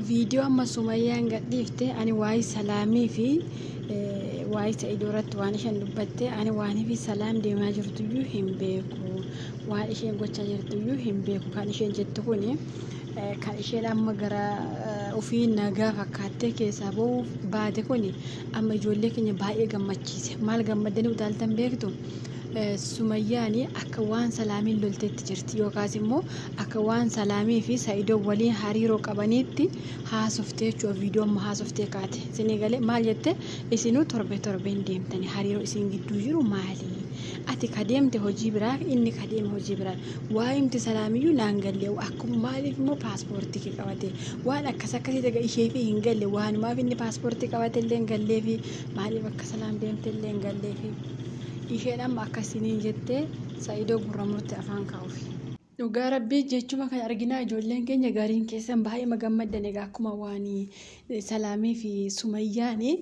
فيديو أما سميان قديفته أنا واي سلامي في واي سيدورت وأنا شن دبته أنا واني في سلام دي ما جرتيو هم بيكو وأنا شن قلت جرتيو هم بيكو كان شن جتوني كان شن أما جرا وفي نجا فكاتة كيسابو بعد كوني أما يقولك إني باي جمّتشيس مال جمّدني ودالتم بيكتو سمياني أكوان سلامي لولتت جرتي وقاسمو أكوان سلامي في سايدو ولي حريرو كبانيتي هاسوفتي شو فيديو ما هاسوفتي كاتي سنغالي ماليته إسينو تربين ديمتني حريرو إسين جدو جرو مالي أتي كديمتي هوجي براك إني كديم هوجي براك وايمتي سلاميو نانغالي وأكو مالي في مو باسبورتي كواتي وانا كسكتي تجا إشي في هنغالي وانا ما فيني باسبورتي كواتي اللي هنغالي في مالي بك سلام ديمتي اللي هنغالي في isheen amma akkasiniin jettee Saayidoo gurramurte afaan kaa'uuf. Dhugaa rabbii jechuma kan arginaa ijoolleen keenya gariin keessan baay'ee magammaddan egaa akkuma waan Salaamii fi Sumayyaanii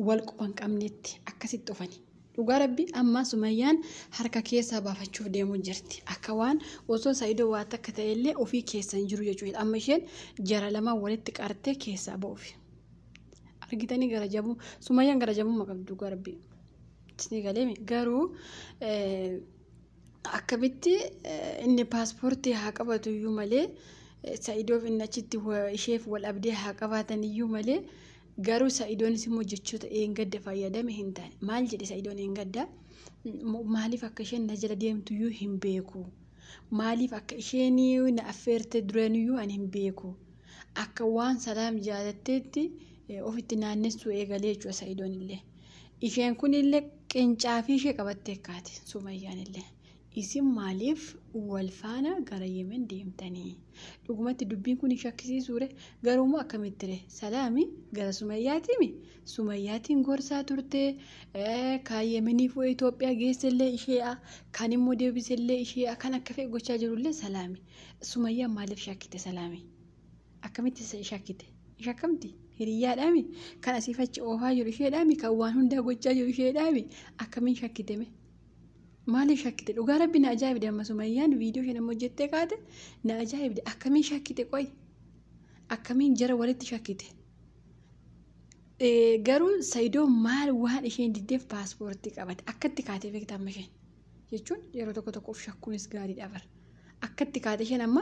wal quban qabnetti akkasitti dhufani. Dhugaa rabbii amma Sumayyaan harka keessaa baafachuuf deemuu jirti. Akka waan osoo Saayidoo waa takka ta'ellee ofii keessan jiru jechuudha. Amma isheen jara lama walitti qartee keessaa ba'uuf. Argitanii gara jabuu Sumayyaan gara jabuu maqabdu dhugaa rabbii. Sinigalemi garuu akkamitti inni paaspoortii haa qabatu iyyuu malee Saayidoof inni achitti isheef wal abdee haa qabaatan iyyuu malee garuu Saayidoonis immoo jechoota eengadda fayyadame hin taane maal jedhe Saayidoon eengadda maaliif akka isheen na jala deemtu iyyuu hin beeku maaliif akka isheen na affeerte dureen iyyuu ani hin beeku akka waan Salaam jaalatteetti ofitti naannessuu eegalee jechuudha Saayidoon illee. Isheen kun illee qincaafi ishee qabattee kaate Sumayyaan illee isin maaliif wal faana gara Yemen deemtanii dhugumatti dubbiin kun shakkisiisuure garuumoo akkamitti Salaami gara Sumayyaatiimi Sumayyaatiin gorsaa turte kan Yemeniif Itoophiyaa geessellee ishee kan immoo deebisellee ishee kan akka fee gochaa jirullee Salaami Sumayyaan maaliif shakkite Salaami akkamitti shakkite shakkamti hiriyaadhaami kan asiifachi oofaa jiru isheedhaami kan waan hundaa gochaa jiru isheedhaami akkamiin shakkiteme maaliif shakkite dhugaa rabbi na ajaa'ibde amma Sumayyaan viidiyoo isheen amma hojjettee kaate na ajaa'ibde akkamiin shakkite qoy akkamiin jara walitti shakkite garuu Saayidoo maal waan isheen diddeef paaspoortii qabate akkatti kaatee beekta amma isheen jechuun yeroo tokko of shakkuunis gaariidha bara. Akkatti kaate isheen amma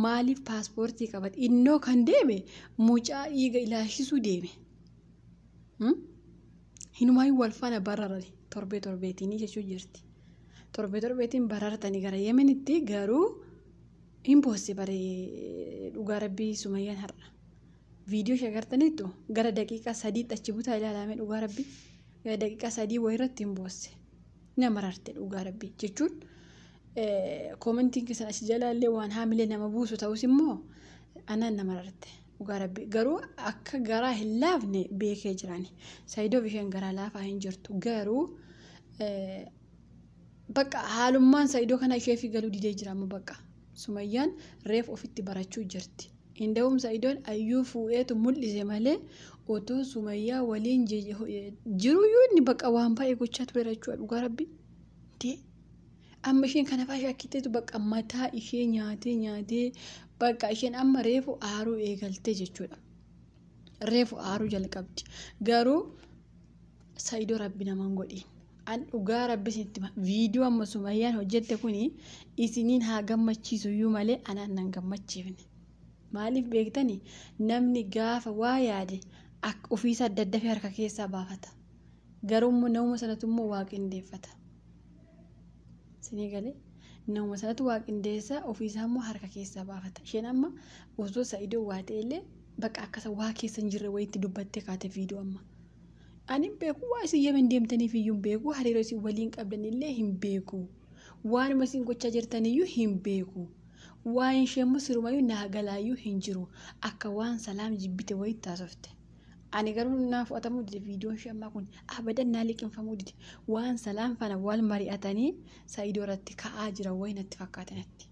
maaliif paaspoortii qabate innoo kan deeme mucaa dhiiga ilaashisuu deeme hinumaayyuu wal faana bararani torbeetiin jechuu jirti torbeetiin barartanii gara Yemenitti garuu impoosii baree dhugaa rabbii Sumayyaan har'a viidiyoo ishee agartaniittu gara daqiiqaa 3 achi butaa ilaalamee dhugaa rabbii gara daqiiqaa 3 wayirratti impoose nama rarte dhugaa rabbii jechuun. Commenting kesan asi jalaallee waan haamilee nama buusu ta'us immoo anaan nama rarte dhugaa rabbii garuu akka garaa hin laafne beekee jirani Saayidoof isheen garaa laafaa hin jirtu garuu bakka haalummaan Saayidoo kana isheefi galuu didee jira amma bakka Sumayyaan reef ofitti barachuu jirti inda'uum Saayidoon ayyuu fuudheetu mul'ise malee otoo Sumayyaa waliin jiruyyuu inni bakka waan baay'ee gochaa ture jechuudha dhugaa rabbii amma isheen kana faa shakkiteetu bakka mataa ishee nyaatee bakka isheen amma reefu aaruu eegalte jechuudha. Reefu aaruu jalqabdi. Garuu Saayidoo rabbi namaan godhi. An dhugaa rabbi sitti viidiyoo amma Sumayyaan hojjette kuni isiniin haa gammachiisu iyyuu malee anaan nan gammachiifne. Maaliif beektani namni gaafa waa yaade akka ofiisa adda adda harka keessaa baafata. Garuu namuma sanatu immoo waaqindeeffata. Sinigalee nama sanatu waaqindeessa ofiisaa immoo harka keessaa baafata. Isheen amma osoo Saayidoo waa ta'ellee bakka akkasa waa keessa hin jirre wayitti dubbattee kaate viidiyoo amma. Ani hin beeku waa isin Yemen deemtaniif iyyuu hin beeku hariiroo isin waliin qabdanillee hin beeku. Waanuma isin gochaa jirtaniyyuu hin beeku. Waan isheen immoo sirumayyuu naa galaayyuu hin jiru. Akka waan Salaam jibbite wayitti taasifte. Ani garuu naaf fudhatamuu dide viidiyoon ishee ammaa kun abadan naa liqinfamuu dide waan Salaam fana wal mari'atanii Saayidoo irratti ka'aa jiran wayi natti fakkaatanatti.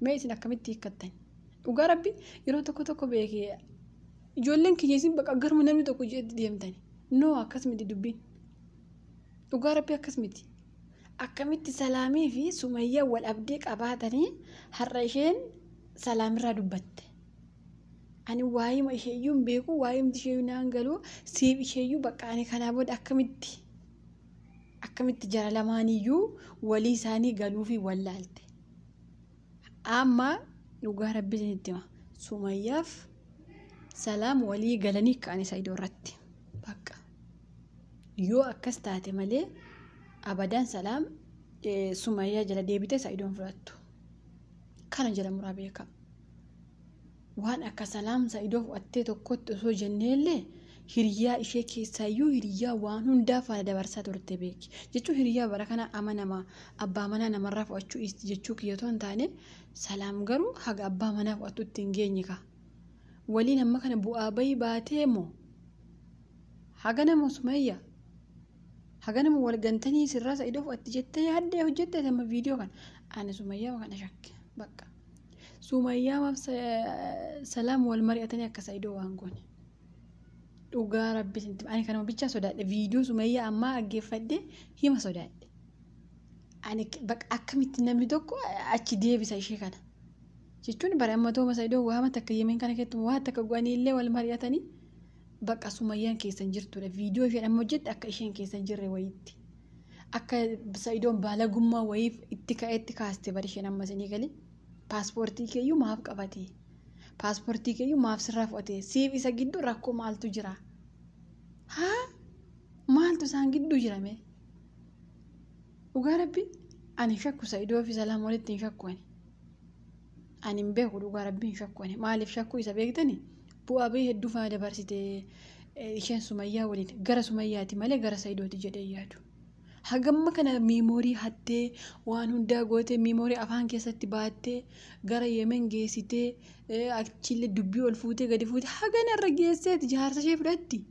Mee isin akkamitti hiikkattan? Dhugaa rabbi yeroo tokko beekee ijoolleen kiyya isin bakka garuma namni tokko jedhatti deemtani. Noo akkasumatti dubbiin. Dhugaa rabbi akkasumatti. Akkamitti Salaamii fi Sumayyaa wal abdii qabaatanii har'a isheen Salaamirraa dubbatte. ani waa'ima isheeyyuu hin beeku waa'imti isheeyyuu naan galuu siif isheeyyuu bakka ani kanaa booda akkamitti jara lamaaniyyuu walii isaanii galuu fi wallaalte. Amma dhugaa rabbiin itti hima Sumayyaaf Salaam walii galanii ka'anii Saidoo irratti bakka yoo akkas taate malee abadaan Salaam Sumayyaa jala deebite Saidoon fudhattu kana jala muraa beeka. Waan akka Salaam Saidoo fudhattee tokkotti osoo jenneellee hiriyaa ishee keessaayyuu hiriyaa waan hundaa faana dabarsaa turte beeki jechuun hiriyaa bara kana amanamaa abbaa manaa namarraa fudhachuu isti jechuu kiyyatoo hin taane Salaam garuu haga abbaa manaa fudhattutti hin geenye ka waliin amma kana bu'aa bayii baatee moo haga nama Sumayyaa haga nama walgantanii sirraa Saidoo fudhatti jettee yaaddee hojjette amma viidiyoo kana ani Sumayyaa kana shakke bakka Sumayyaa Salaam wal mari'atanii akka Saidoo waan goone. Dhugaa rabbiin ani kanuma bicha sodaadhe viidiyoo Sumayyaa ammaa aggeeffadhe hima sodaadhe. Ani bakka akkamitti namni tokko achi deebisa ishee kana. Jechuun bara amma tooma Saidoo waama takka yemeen kana keessatti waa takka go'anii illee wal mari'atanii bakka Sumayyaan keessan jirtudha. Viidiyoo isheen amma hojjette akka isheen keessan jirre wayiitti. Akka Saidoon baalagummaa wayiif itti ka'eetti kaaste bari isheen amma isinii galee paaspoortii keeyyuu maaf qabatee. Paaspoortii keeyyuu maaf sirraa fudhatee siif isa gidduu rakkoo maaltu jira? Haa? Maaltu isaan gidduu jirame? Dhugaa rabbi ani shakku Saidoo fi Salaam walitti hin shakkuani. Ani hin beeku dhugaa rabbi hin shakkuani. Maaliif shakkuu isa beektani? Bu'aa bahii hedduu faana dabarsitee isheen Sumayyaa waliin gara Sumayyaati malee gara Saidooti jedhee yaadu. Hagamma kana miimoorii hattee waan hundaa gootee miimoorii afaan keessatti baattee gara Yemen geessitee achillee dubbii ol fuutee gadi fuutee hagana irra geesseeti jaarsa ishee fudhatti.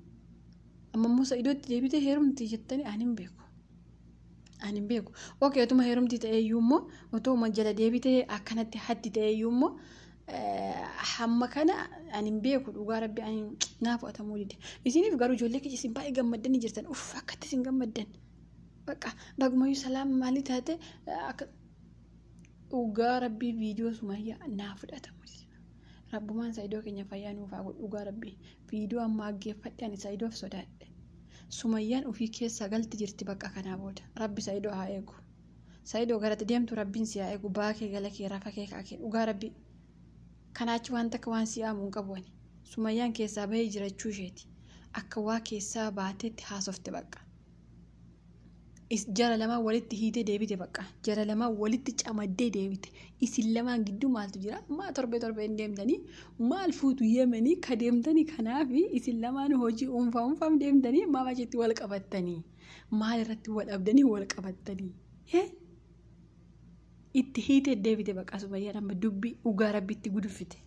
Amma immoo Saidootti deebitee heerumti jettanii ani hin beeku. Ani hin beeku. Okey otuma heerumti ta'eeyyuu immoo otuma jala deebitee akkanatti hatti ta'eeyyuu immoo hamma kana ani hin beeku dhugaa rabbi ani naaf fudhatamuu dide. Isiniif garuu ijoollee keessa isin baay'ee gammaddanii jirtan uff akkatti isin gammaddan. Bakka bagumayyuu Salaam maalii taate dhugaa rabbii viidiyoo Sumayyaa naa fudhatamu. Rabbumaan Saidoo keenya fayyaa nuuf haa godhu dhugaa rabbii viidiyoo amma aggeeffadhe ani Saidoof sodaadhe. Sumayyaan ofii keessa galti jirti bakka kanaa booda rabbi Saidoo haa eegu. Saidoo garatti deemtu rabbiin si haa eegu baakee gala kee rafa kee kaakee dhugaa rabbii kanaachi waan takka waan si aamuun qabu ani. Sumayyaan keessaa bahee jirachuu isheeti akka waa keessaa baateetti haasofte bakka. Jara lamaa walitti hiitee deebite bakka jara lamaa walitti camaddee deebite isin lamaan gidduu maaltu jira maa torbee hin deemtanii maal fuutu Yemanii ka deemtanii kanaafi isin lamaan hojii unfaam deemtanii maaf achitti wal qabattanii maal irratti wal dhabdanii wal qabattanii itti hiitee deebite bakka Sumayyaan amma dubbii dhugaa rabbitti guduffite.